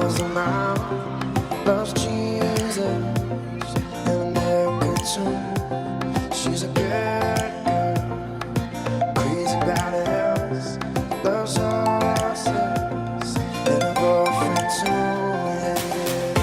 Cause the mom loves Jesus and they're good too. She's a good girl, crazy about us, loves horses and a boyfriend too.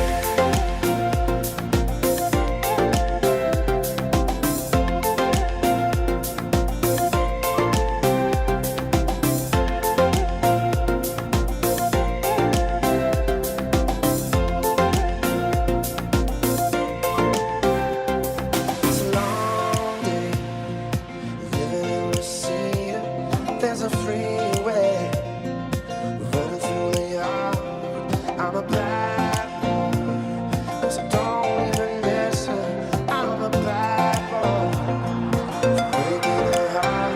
It's a long day, living in Reseda. There's a freeway running through the yard. I'm a bad boy, so don't even miss her. I'm a bad boy, breaking her heart,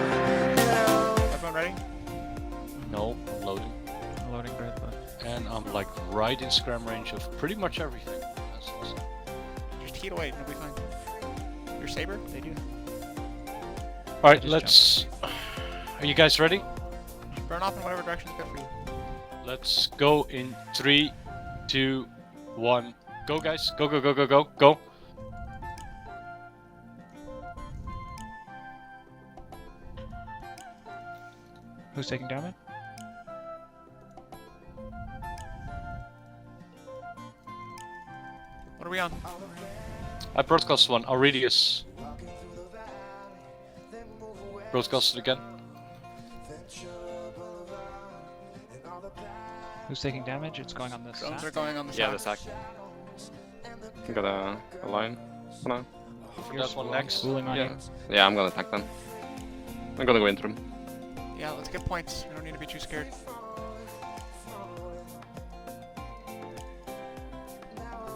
you know. Everyone ready? No, I'm loading. I'm loading great, but And I'm like right in scram range of pretty much everything. That's awesome. just heat away, it'll be fine. Your saber? They do. Alright, Just let's... Are you guys ready? Just burn off in whatever direction is good for you. Let's go in 3, 2, 1. Go guys. Go, go, go, go, go, go. Who's taking damage? What are we on? I broadcast one. Aurelius. Broadcast it again. Who's taking damage? It's going on this Drones side. are going on the Yeah, side. the sack. You got a line for now. For that one next. Schooling on Yeah. you. Yeah, I'm gonna attack them. I'm gonna go into them. Yeah, let's get points. We don't need to be too scared.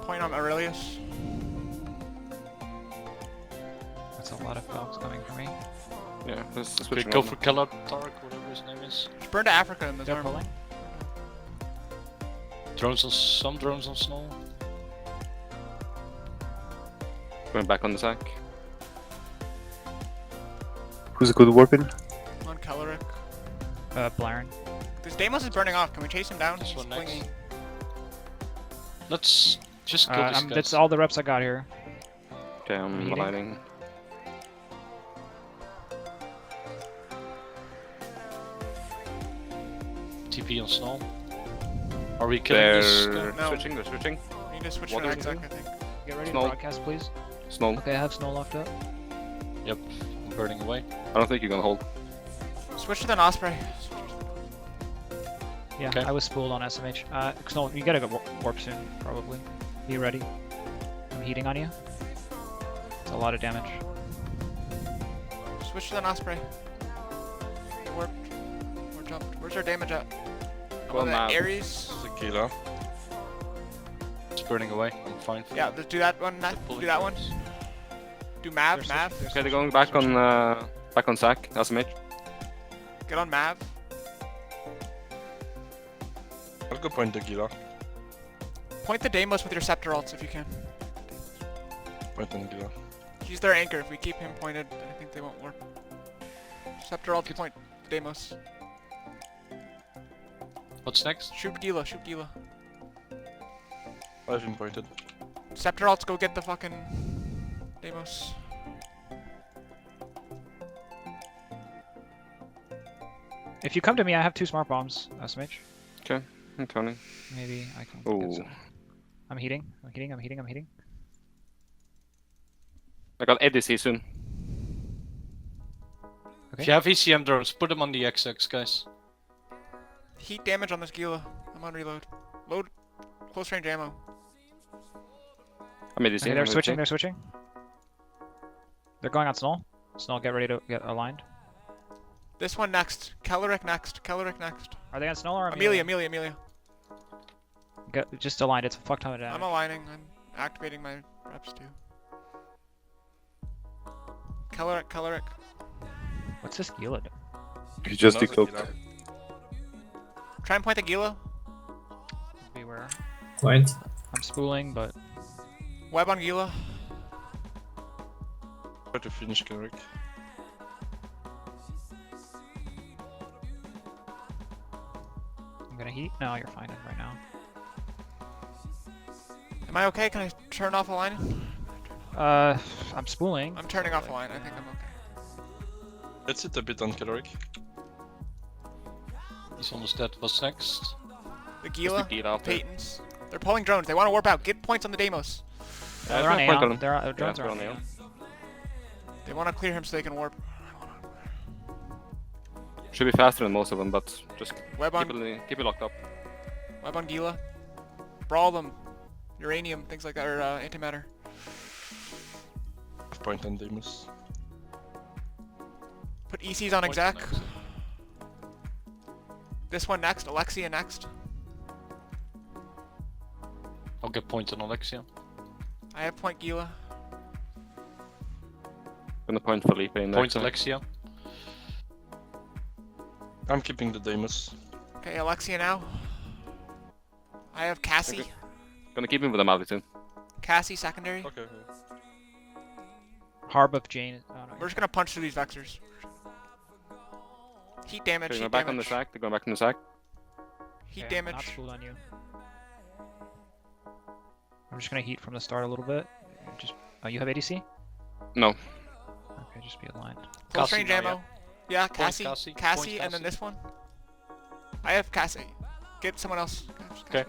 Point on Aurelius. That's a lot of dogs coming for me. Yeah, let's Okay, switch go them for Keller, Tarek, whatever his name is. Just burn to Africa in this They're arm. pulling. Drones on... Some drones on snow. Going back on the sack. Who's a good weapon? On Kellerick. Blaren. This Deimos is burning off. Can we chase him down? This He's one next. clingy. Let's just kill these guys. That's all the reps I got here. Okay, I'm Meeting. aligning. TP on snow. Are we killing this guy? They're No. switching, they're switching. We need to switch What to do we Exact, do? I think. Get ready Snow. to broadcast, please. Snow. Okay, I have snow locked up. Yep, I'm burning away. I don't think you're gonna hold. Switch to the Osprey. Yeah, Okay. I was spooled on SMH. Snow, you gotta go warp soon, probably. Be ready. I'm heating on you. It's a lot of damage. Switch to the Osprey. Warped. Or jumped. Where's our damage at? I'm Well, on the now- Ares. Tequila. It's burning away. I'm fine. For Yeah, let's do that one. the pulling Do that one. drones. Do Mav. There's Mav. switch- Okay, they're going back on sack, SMH. Get on Mav. I'll go point tequila. Point the Deimos with your Scepter ults if you can. Point tequila. He's their anchor. If we keep him pointed, I think they won't work. Scepter ult, point Deimos. What's next? Shoot Gila. Shoot Gila. I've been pointed. Scepter ults, go get the fucking Deimos. If you come to me, I have 2 smart bombs, SMH. Okay, I'm coming. Maybe I can Oh. get some. I'm heating. I'm heating. I'm heating. I'm heating. I got ADC soon. If you have ECM drones, put them on the XX, guys. Heat damage on this Gila. I'm on reload. Load close range ammo. I'm ADC. Okay, I'm they're ADC. switching. They're switching. They're going on Snow. Snow, get ready to get aligned. This one next. Kellerick next. Kellerick next. Are they on Snow or Amelia. Get, just aligned. It's a fuck ton of damage. I'm aligning. I'm activating my reps too. Kellerick. What's this Gila do? He just Another decloaked. tequila. Try and point the Gila. Beware. Point. I'm spooling, but Web on Gila. Try to finish Carrick. I'm gonna heat. No, you're fine right now. Am I okay? Can I turn off a line? I'm spooling. I'm turning off a line. I think I'm okay. Let's sit a bit on caloric. He's almost dead. What's next? The Gila, Gila out there. Paytons. They're pulling drones. They want to warp out. Get points on the Deimos. They're on point on Aeon. him. Their drones Yeah, are on they're on Aeon. They want to clear him so they can warp. Should be faster than most of them, but just Web on, keep it locked up. web on Gila. Brawl them. Uranium, things like that, or antimatter. Half point on Deimos. Put ECs on Point exec. next. This one next. Alexia next. I'll get point on Alexia. I have point Gila. Gonna point Felipe in there. Point too. Alexia. I'm keeping the Deimos. Okay, Alexia now. I have Cassie. Okay. Gonna keep him with the Mali too. Cassie secondary. Okay. Harb of Jane. Oh, no, We're just gonna punch through these vexers. Heat damage. Okay, Heat going back on the damage. sack. They're going back on the sack. Heat okay, damage. Not spooled on you. I'm just gonna heat from the start a little bit. Just. Oh, you have ADC? No. Okay, just be aligned. Close Cassie range now, ammo. Yeah, Cassie. Cassie. Cassie, Point and then Cassie. this one. I have Cassie. Get someone else. Okay.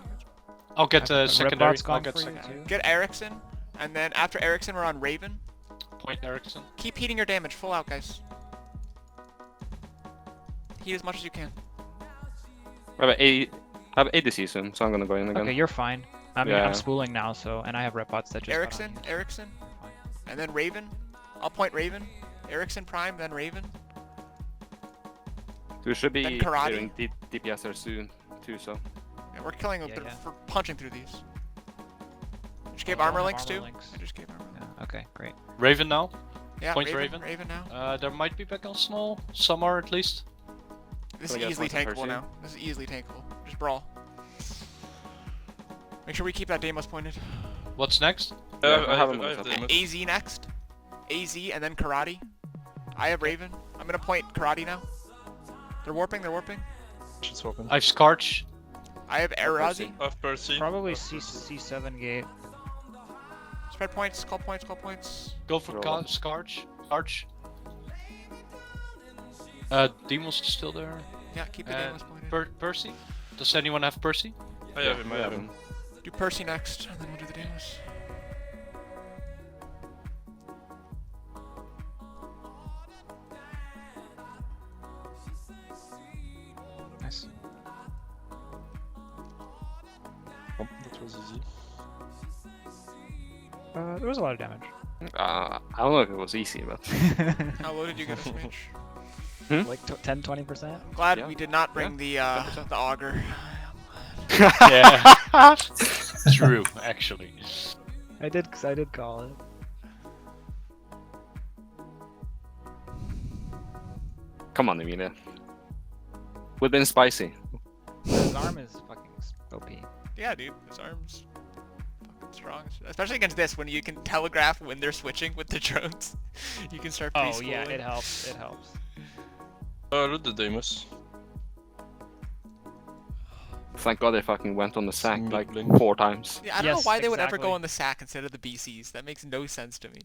I'll get Red secondary. Bot's I'll gone get for you, secondary. too. Get Erickson, and then after Erickson, we're on Raven. Point Erickson. Keep heating your damage. Full out, guys. Heat as much as you can. I have ADC soon, so I'm gonna go in again. Okay, you're fine. I mean, Yeah. I'm spooling now, so and I have red bots that just. got on Erickson, you. Erickson, Fine. and then Raven. I'll point Raven. Erickson prime, then Raven. We should be Then karate. clearing DPS there soon too. So Yeah, we're killing them Yeah, through- yeah. for punching through these. Just gave Oh, armor I have links armor too. links. I just gave armor. Yeah, okay, great. Raven now. Yeah, Point Raven. Raven. Raven now. There might be back on Snow. Some are at least. This is Gonna get easily points on tankable Percy. now. This is easily tankable. Just brawl. Make sure we keep that Deimos pointed. What's next? Yeah, I have have him on the top. Deimos. AZ next. AZ and then Karate. I have Raven. I'm gonna point Karate now. They're warping. They're warping. Should swap in. I have Scorch. I have Arazi. Half Percy. Probably half Percy. C7 gate. Spread points. Call points. Call points. Go for Roll. Scorch. Scorch. Demon's still there. Yeah, keep the Deimos pointed. Percy. Does anyone have Percy? I have him. I we have have him. Do Percy next, and then we'll do the Deimos. Nice. Oh, that was easy. There was a lot of damage. I don't know if it was easy, but How low did you get us, Mitch? Like 10-20%. Glad Yeah. we did not bring the auger. Yeah. True, actually. I did call it. come on, Emilia. We've been spicy. His arm is fucking OP. Yeah, dude, his arm's fucking strong. Especially against this, when you can telegraph when they're switching with the drones. You can start Oh pre-schooling. yeah, it helps. It helps. Loot the Deimos. Thank God they fucking went on the sack like Blink. 4 times. Yeah, I don't know Yes, why they would ever exactly. go on the sack instead of the BCs. That makes no sense to me.